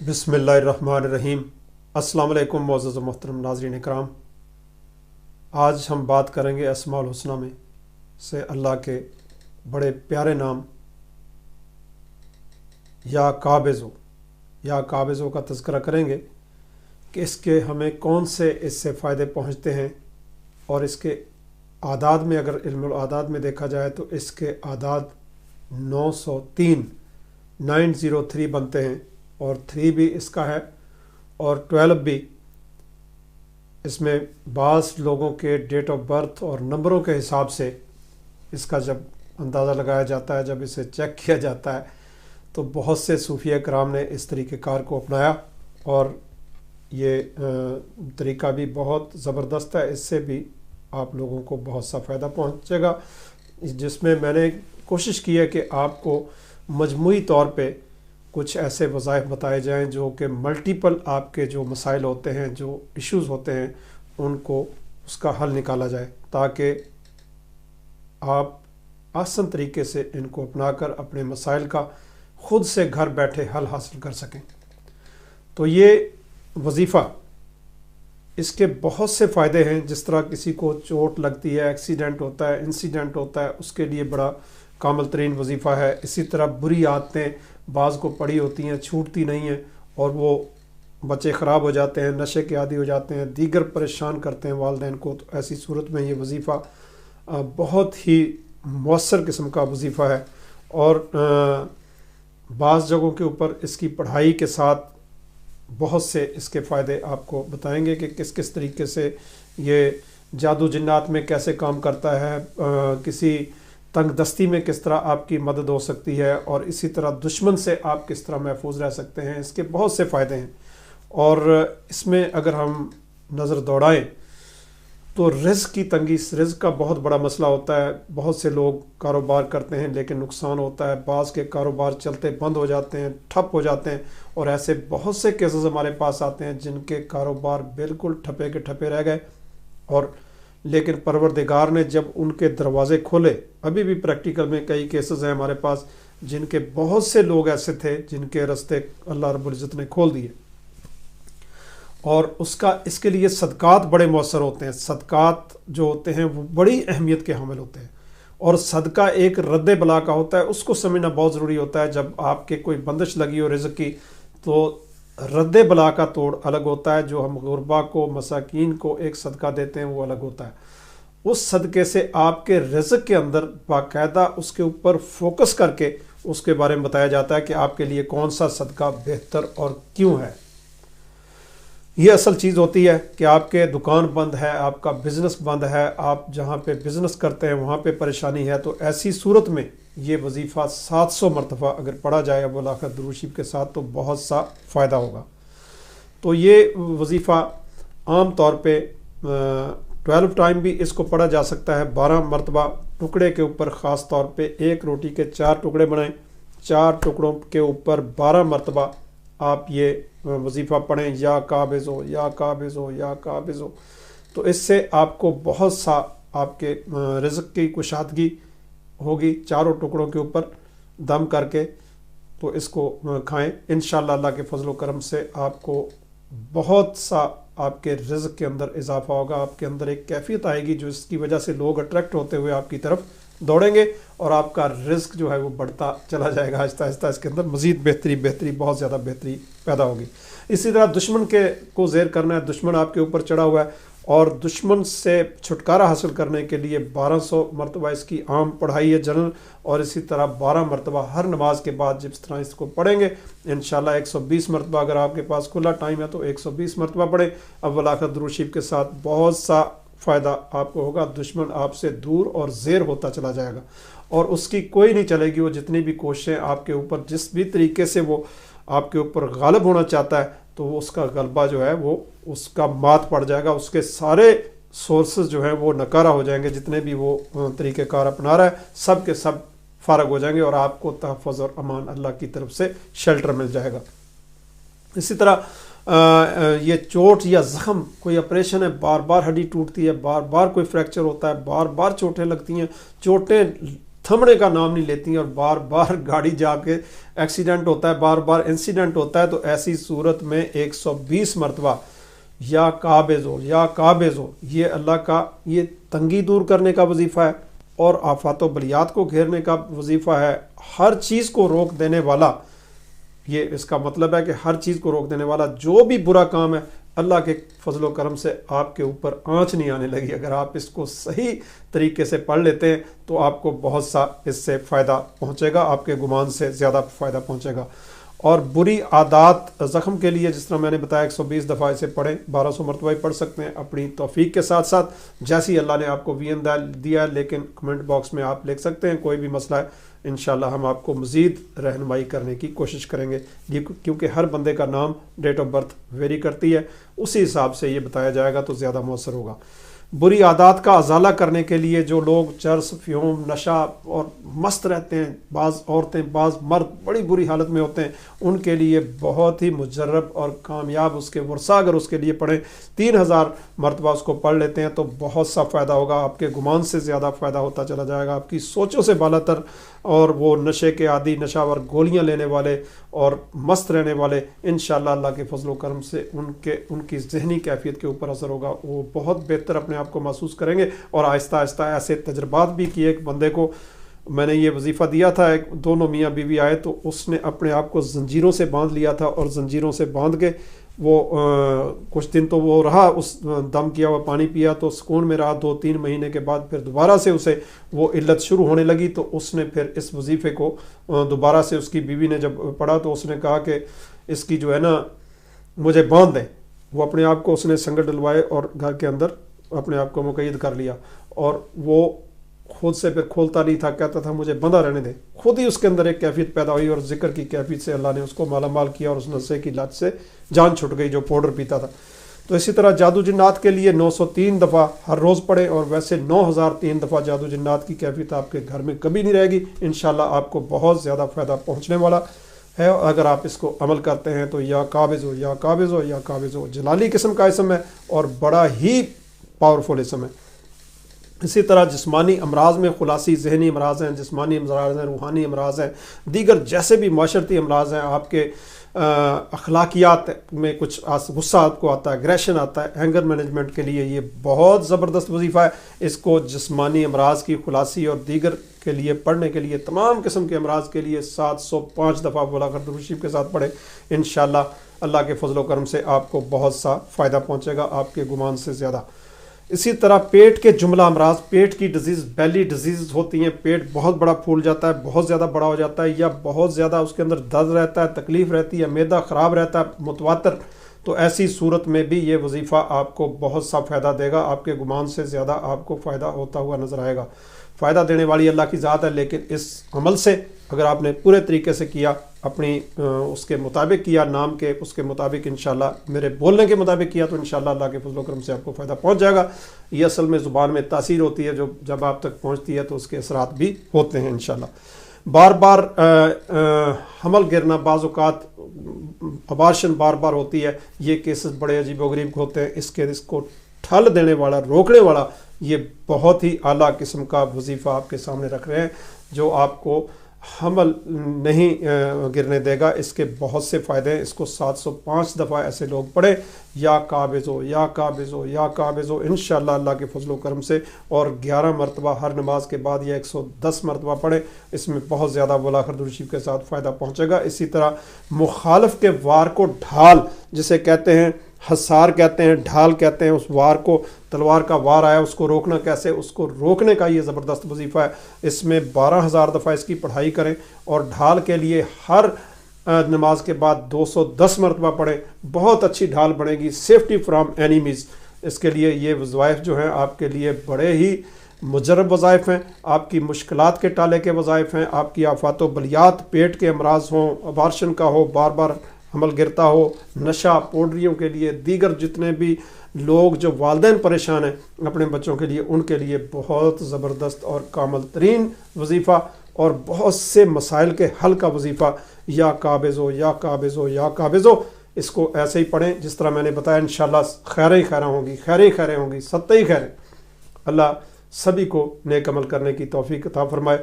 بسم اللہ الرحمن الرحیم۔ السلام علیکم معزز و محترم ناظرین اکرام، آج ہم بات کریں گے اسماء الحسنی میں سے اللہ کے بڑے پیارے نام یا قابض کا تذکرہ کریں گے کہ اس کے ہمیں کون سے اس سے فائدے پہنچتے ہیں، اور اس کے اعداد میں اگر علم الاعداد میں دیکھا جائے تو اس کے اعداد 903 بنتے ہیں، اور 3 بھی اس کا ہے اور 12 بھی۔ اس میں بعض لوگوں کے ڈیٹ آف برتھ اور نمبروں کے حساب سے اس کا جب اندازہ لگایا جاتا ہے، جب اسے چیک کیا جاتا ہے، تو بہت سے صوفیہ کرام نے اس طریقہ کار کو اپنایا، اور یہ طریقہ بھی بہت زبردست ہے۔ اس سے بھی آپ لوگوں کو بہت سا فائدہ پہنچے گا، جس میں میں نے کوشش کی ہے کہ آپ کو مجموعی طور پہ کچھ ایسے وظائف بتائے جائیں جو کہ ملٹیپل آپ کے جو مسائل ہوتے ہیں، جو ایشوز ہوتے ہیں، ان کو اس کا حل نکالا جائے، تاکہ آپ آسان طریقے سے ان کو اپنا کر اپنے مسائل کا خود سے گھر بیٹھے حل حاصل کر سکیں۔ تو یہ وظیفہ، اس کے بہت سے فائدے ہیں۔ جس طرح کسی کو چوٹ لگتی ہے، ایکسیڈنٹ ہوتا ہے، انسیڈنٹ ہوتا ہے، اس کے لیے بڑا کامل ترین وظیفہ ہے۔ اسی طرح بری عادتیں بعض کو پڑی ہوتی ہیں، چھوٹتی نہیں ہیں، اور وہ بچے خراب ہو جاتے ہیں، نشے کے عادی ہو جاتے ہیں، دیگر پریشان کرتے ہیں والدین کو، تو ایسی صورت میں یہ وظیفہ بہت ہی مؤثر قسم کا وظیفہ ہے۔ اور بعض جگہوں کے اوپر اس کی پڑھائی کے ساتھ بہت سے اس کے فائدے آپ کو بتائیں گے کہ کس کس طریقے سے یہ جادو جنات میں کیسے کام کرتا ہے، کسی تنگ دستی میں کس طرح آپ کی مدد ہو سکتی ہے، اور اسی طرح دشمن سے آپ کس طرح محفوظ رہ سکتے ہیں۔ اس کے بہت سے فائدے ہیں، اور اس میں اگر ہم نظر دوڑائیں تو رزق کی تنگی، رزق کا بہت بڑا مسئلہ ہوتا ہے۔ بہت سے لوگ کاروبار کرتے ہیں لیکن نقصان ہوتا ہے، بعض کے کاروبار چلتے بند ہو جاتے ہیں، ٹھپ ہو جاتے ہیں، اور ایسے بہت سے کیسز ہمارے پاس آتے ہیں جن کے کاروبار بالکل ٹھپے کے ٹھپے رہ گئے، اور لیکن پروردگار نے جب ان کے دروازے کھولے، ابھی بھی پریکٹیکل میں کئی کیسز ہیں ہمارے پاس جن کے بہت سے لوگ ایسے تھے جن کے راستے اللہ رب العزت نے کھول دیے، اور اس کے لیے صدقات بڑے مؤثر ہوتے ہیں۔ صدقات جو ہوتے ہیں وہ بڑی اہمیت کے حامل ہوتے ہیں، اور صدقہ ایک رد بلا کا ہوتا ہے، اس کو سمجھنا بہت ضروری ہوتا ہے۔ جب آپ کے کوئی بندش لگی ہو رزق کی، تو رد بلا کا توڑ الگ ہوتا ہے۔ جو ہم غربا کو، مساکین کو ایک صدقہ دیتے ہیں، وہ الگ ہوتا ہے۔ اس صدقے سے آپ کے رزق کے اندر باقاعدہ اس کے اوپر فوکس کر کے اس کے بارے میں بتایا جاتا ہے کہ آپ کے لیے کون سا صدقہ بہتر اور کیوں ہے۔ یہ اصل چیز ہوتی ہے کہ آپ کے دکان بند ہے، آپ کا بزنس بند ہے، آپ جہاں پہ بزنس کرتے ہیں وہاں پہ پریشانی ہے، تو ایسی صورت میں یہ وظیفہ 700 مرتبہ اگر پڑھا جائے ابو الاخر درود شریف کے ساتھ تو بہت سا فائدہ ہوگا۔ تو یہ وظیفہ عام طور پہ 12 ٹائم بھی اس کو پڑھا جا سکتا ہے، 12 مرتبہ ٹکڑے کے اوپر، خاص طور پہ ایک روٹی کے 4 ٹکڑے بنائیں، 4 ٹکڑوں کے اوپر 12 مرتبہ آپ یہ وظیفہ پڑھیں، یا قابض ہو یا قابض ہو یا قابض ہو، تو اس سے آپ کو بہت سا آپ کے رزق کی کشادگی ہوگی۔ 4 ٹکڑوں کے اوپر دم کر کے تو اس کو کھائیں، انشاءاللہ اللہ کے فضل و کرم سے آپ کو بہت سا آپ کے رزق کے اندر اضافہ ہوگا۔ آپ کے اندر ایک کیفیت آئے گی جو اس کی وجہ سے لوگ اٹریکٹ ہوتے ہوئے آپ کی طرف دوڑیں گے، اور آپ کا رزق جو ہے وہ بڑھتا چلا جائے گا آہستہ آہستہ۔ اس کے اندر مزید بہتری بہت زیادہ بہتری پیدا ہوگی۔ اسی طرح دشمن کو زیر کرنا ہے، دشمن آپ کے اوپر چڑھا ہوا ہے، اور دشمن سے چھٹکارا حاصل کرنے کے لیے 1200 مرتبہ اس کی عام پڑھائی ہے جنرل، اور اسی طرح 12 مرتبہ ہر نماز کے بعد جس طرح اس کو پڑھیں گے انشاءاللہ 120 مرتبہ، اگر آپ کے پاس کھلا ٹائم ہے تو 120 مرتبہ پڑھیں اول آخر درود شریف کے ساتھ۔ بہت سا فائدہ آپ کو ہوگا، دشمن آپ سے دور اور زیر ہوتا چلا جائے گا، اور اس کی کوئی نہیں چلے گی۔ وہ جتنی بھی کوششیں آپ کے اوپر جس بھی طریقے سے وہ آپ کے اوپر غالب ہونا چاہتا ہے، تو وہ اس کا غلبہ جو ہے وہ اس کا مات پڑ جائے گا، اس کے سارے سورسز جو ہیں وہ نکارہ ہو جائیں گے، جتنے بھی وہ طریقہ کار اپنا رہا ہے سب کے سب فارغ ہو جائیں گے، اور آپ کو تحفظ اور امان اللہ کی طرف سے شیلٹر مل جائے گا۔ اسی طرح یہ چوٹ یا زخم، کوئی آپریشن ہے، بار بار ہڈی ٹوٹتی ہے، بار بار کوئی فریکچر ہوتا ہے، بار بار چوٹیں لگتی ہیں، چوٹیں تھمنے کا نام نہیں لیتی اور بار بار گاڑی جا کے ایکسیڈنٹ ہوتا ہے، بار بار انسیڈنٹ ہوتا ہے، تو ایسی صورت میں 120 مرتبہ یا قابض ہو یا قابض ہو، یہ اللہ کا یہ تنگی دور کرنے کا وظیفہ ہے اور آفات و بلیات کو گھیرنے کا وظیفہ ہے، ہر چیز کو روک دینے والا، یہ اس کا مطلب ہے کہ ہر چیز کو روک دینے والا جو بھی برا کام ہے، اللہ کے فضل و کرم سے آپ کے اوپر آنچ نہیں آنے لگی۔ اگر آپ اس کو صحیح طریقے سے پڑھ لیتے ہیں تو آپ کو بہت سا اس سے فائدہ پہنچے گا، آپ کے گمان سے زیادہ فائدہ پہنچے گا۔ اور بری عادات زخم کے لیے جس طرح میں نے بتایا 120 دفعہ اسے پڑھیں، 1200 مرتبہ ہی پڑھ سکتے ہیں اپنی توفیق کے ساتھ ساتھ، جیسی اللہ نے آپ کو وین دیا ہے، لیکن کمنٹ باکس میں آپ لکھ سکتے ہیں کوئی بھی مسئلہ ہے، انشاءاللہ ہم آپ کو مزید رہنمائی کرنے کی کوشش کریں گے، کیونکہ ہر بندے کا نام ڈیٹ آف برتھ ویری کرتی ہے، اسی حساب سے یہ بتایا جائے گا تو زیادہ مؤثر ہوگا۔ بری عادات کا ازالہ کرنے کے لیے جو لوگ چرس، فیوم، نشہ اور مست رہتے ہیں، بعض عورتیں بعض مرد بڑی بری حالت میں ہوتے ہیں، ان کے لیے بہت ہی مجرب اور کامیاب اس کے ورثہ اگر اس کے لیے پڑھیں 3000 مرتبہ اس کو پڑھ لیتے ہیں تو بہت سا فائدہ ہوگا، آپ کے گمان سے زیادہ فائدہ ہوتا چلا جائے گا، آپ کی سوچوں سے بالا تر، اور وہ نشے کے عادی، نشہ ور گولیاں لینے والے اور مست رہنے والے انشاءاللہ اللہ کے فضل و کرم سے ان کی ذہنی کیفیت کے اوپر اثر ہوگا، وہ بہت بہتر اپنے آپ کو محسوس کریں گے۔ اور آہستہ آہستہ ایسے تجربات بھی کیے، ایک بندے کو میں نے یہ وظیفہ دیا تھا، دونوں میاں بیوی آئے تو اس نے اپنے آپ کو زنجیروں سے باندھ لیا تھا، اور زنجیروں سے باندھ کے وہ کچھ دن تو وہ رہا، اس دم کیا ہوا پانی پیا تو سکون میں رہا، 2-3 مہینے کے بعد پھر دوبارہ سے اسے وہ علت شروع ہونے لگی، تو اس نے پھر اس وظیفے کو دوبارہ سے اس کی بیوی نے جب پڑھا تو اس نے کہا کہ اس کی جو ہے نا مجھے باندھ دیں، وہ اپنے آپ کو اس نے سنگل ڈلوائے اور گھر کے اندر اپنے آپ کو مقید کر لیا، اور وہ خود سے پھر کھولتا نہیں تھا، کہتا تھا مجھے بندھا رہنے دے، خود ہی اس کے اندر ایک کیفیت پیدا ہوئی اور ذکر کی کیفیت سے اللہ نے اس کو مالا مال کیا اور اس نشے کی لت سے جان چھٹ گئی جو پاؤڈر پیتا تھا۔ تو اسی طرح جادو جنات کے لیے 903 دفعہ ہر روز پڑھیں، اور ویسے 9003 دفعہ جادو جنات کی کیفیت آپ کے گھر میں کبھی نہیں رہے گی، انشاءاللہ آپ کو بہت زیادہ فائدہ پہنچنے والا ہے، اگر آپ اس کو عمل کرتے ہیں تو یا قابض ہو یا قابض ہو یا قابض ہو، جلالی قسم کا اسم ہے اور بڑا ہی پاورفل اسم ہے۔ اسی طرح جسمانی امراض میں خلاصی ذہنی امراض ہیں، جسمانی امراض ہیں، روحانی امراض ہیں، دیگر جیسے بھی معاشرتی امراض ہیں، آپ کے اخلاقیات میں کچھ غصہ آپ کو آتا ہے، اگریشن آتا ہے، اینگر مینجمنٹ کے لیے یہ بہت زبردست وظیفہ ہے، اس کو جسمانی امراض کی خلاصی اور دیگر کے لیے پڑھنے کے لیے تمام قسم کے امراض کے لیے 705 دفعہ بلاغت درود شریف کے ساتھ پڑھیں، انشاءاللہ اللہ کے فضل و کرم سے آپ کو بہت سا فائدہ پہنچے گا آپ کے گمان سے زیادہ۔ اسی طرح پیٹ کے جملہ امراض، پیٹ کی ڈیزیز، بیلی ڈیزیز ہوتی ہیں، پیٹ بہت بڑا پھول جاتا ہے، بہت زیادہ بڑا ہو جاتا ہے، یا بہت زیادہ اس کے اندر درد رہتا ہے، تکلیف رہتی ہے، معدہ خراب رہتا ہے متواتر، تو ایسی صورت میں بھی یہ وظیفہ آپ کو بہت سا فائدہ دے گا، آپ کے گمان سے زیادہ آپ کو فائدہ ہوتا ہوا نظر آئے گا۔ فائدہ دینے والی اللہ کی ذات ہے، لیکن اس عمل سے اگر آپ نے پورے طریقے سے کیا، اپنی اس کے مطابق کیا، نام کے اس کے مطابق، انشاءاللہ میرے بولنے کے مطابق کیا، تو انشاءاللہ اللہ کے فضل و کرم سے آپ کو فائدہ پہنچ جائے گا۔ یہ اصل میں زبان میں تاثیر ہوتی ہے، جو جب آپ تک پہنچتی ہے تو اس کے اثرات بھی ہوتے ہیں انشاءاللہ۔ بار بار حمل گرنا، بعض اوقات ابارشن بار بار ہوتی ہے، یہ کیسز بڑے عجیب و غریب ہوتے ہیں، اس کو ٹھل دینے والا، روکنے والا یہ بہت ہی اعلیٰ قسم کا وظیفہ آپ کے سامنے رکھ رہے ہیں، جو آپ کو حمل نہیں گرنے دے گا۔ اس کے بہت سے فائدے ہیں، اس کو 705 دفعہ ایسے لوگ پڑھیں، یا قابض ہو یا قابض ہو یا قابض ہو، انشاءاللہ اللہ کے فضل و کرم سے، اور 11 مرتبہ ہر نماز کے بعد یا 110 مرتبہ پڑھیں، اس میں بہت زیادہ بلاغت درود شریف کے ساتھ فائدہ پہنچے گا۔ اسی طرح مخالف کے وار کو ڈھال جسے کہتے ہیں، حصار کہتے ہیں، ڈھال کہتے ہیں، اس وار کو، تلوار کا وار آیا اس کو روکنا کیسے، اس کو روکنے کا یہ زبردست وظیفہ ہے، اس میں 12,000 دفعہ اس کی پڑھائی کریں، اور ڈھال کے لیے ہر نماز کے بعد 210 مرتبہ پڑھیں، بہت اچھی ڈھال بنے گی، سیفٹی فرام اینیمیز۔ اس کے لیے یہ وظائف جو ہیں آپ کے لیے بڑے ہی مجرب وظائف ہیں، آپ کی مشکلات کے ٹالے کے وظائف ہیں، آپ کی آفات و بلیات، پیٹ کے امراض ہوں، ابارشن کا ہو، بار بار حمل گرتا ہو، نشہ، پوڈریوں کے لیے، دیگر جتنے بھی لوگ جو والدین پریشان ہیں اپنے بچوں کے لیے، ان کے لیے بہت زبردست اور کامل ترین وظیفہ، اور بہت سے مسائل کے حل کا وظیفہ، یا قابض ہو یا قابض ہو یا قابض ہو۔ اس کو ایسے ہی پڑھیں جس طرح میں نے بتایا، انشاءاللہ خیریں ہی خیریں ہوں گی، خیریں ہی خیریں ہوں گی، ستّے ہی خیریں۔ اللہ سبھی کو نیک عمل کرنے کی توفیق عطا فرمائے۔